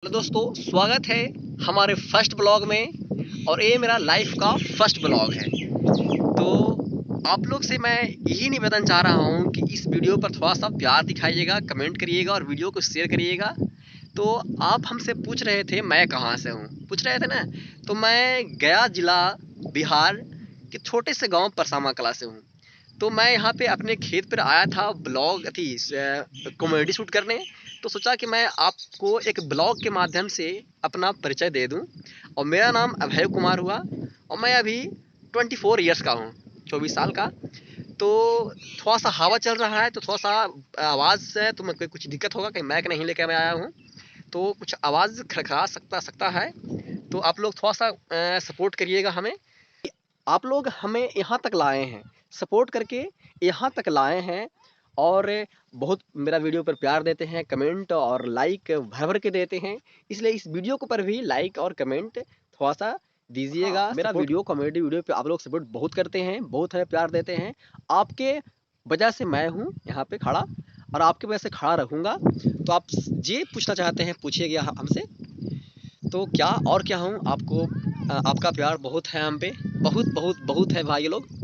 तो दोस्तों स्वागत है हमारे फर्स्ट ब्लॉग में और ये मेरा लाइफ का फर्स्ट ब्लॉग है। तो आप लोग से मैं यही निवेदन चाह रहा हूँ कि इस वीडियो पर थोड़ा सा प्यार दिखाइएगा, कमेंट करिएगा और वीडियो को शेयर करिएगा। तो आप हमसे पूछ रहे थे मैं कहाँ से हूँ, पूछ रहे थे ना। तो मैं गया जिला बिहार के छोटे से गाँव परसामा कला से हूँ। तो मैं यहाँ पे अपने खेत पर आया था ब्लॉग कॉमेडी शूट करने। तो सोचा कि मैं आपको एक ब्लॉग के माध्यम से अपना परिचय दे दूं। और मेरा नाम अभय कुमार हुआ और मैं अभी 24 ईयर्स का हूँ, 24 साल का। तो थोड़ा सा हवा चल रहा है तो थोड़ा सा आवाज़ से तो मैं कुछ दिक्कत होगा, कहीं मैक नहीं लेकर मैं आया हूँ तो कुछ आवाज़ खड़खड़ा सकता है। तो आप लोग थोड़ा सा सपोर्ट करिएगा हमें। आप लोग हमें यहाँ तक लाए हैं, सपोर्ट करके यहाँ तक लाए हैं और बहुत मेरा वीडियो पर प्यार देते हैं, कमेंट और लाइक भर भर के देते हैं। इसलिए इस वीडियो को पर भी लाइक और कमेंट थोड़ा सा दीजिएगा। हाँ, मेरा वीडियो कॉमेडी वीडियो पे आप लोग सपोर्ट बहुत करते हैं, बहुत हमें प्यार देते हैं। आपके वजह से मैं हूँ यहाँ पे खड़ा और आपके वजह से खड़ा रहूँगा। तो आप जे पूछना चाहते हैं पूछिएगा हमसे। तो क्या हूँ आपको, आपका प्यार बहुत है हम पे, बहुत बहुत बहुत है भाई लोग।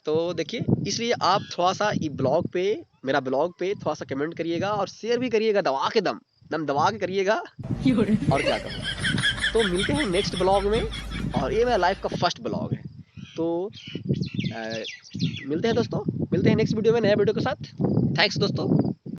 तो देखिए इसलिए आप थोड़ा सा ब्लॉग पे, मेरा ब्लॉग पे थोड़ा सा कमेंट करिएगा और शेयर भी करिएगा, दबा के दम दबा के करिएगा। और क्या कहूँ। तो मिलते हैं नेक्स्ट ब्लॉग में और ये मेरा लाइफ का फर्स्ट ब्लॉग है। तो मिलते हैं दोस्तों, मिलते हैं नेक्स्ट वीडियो में नया वीडियो के साथ। थैंक्स दोस्तों।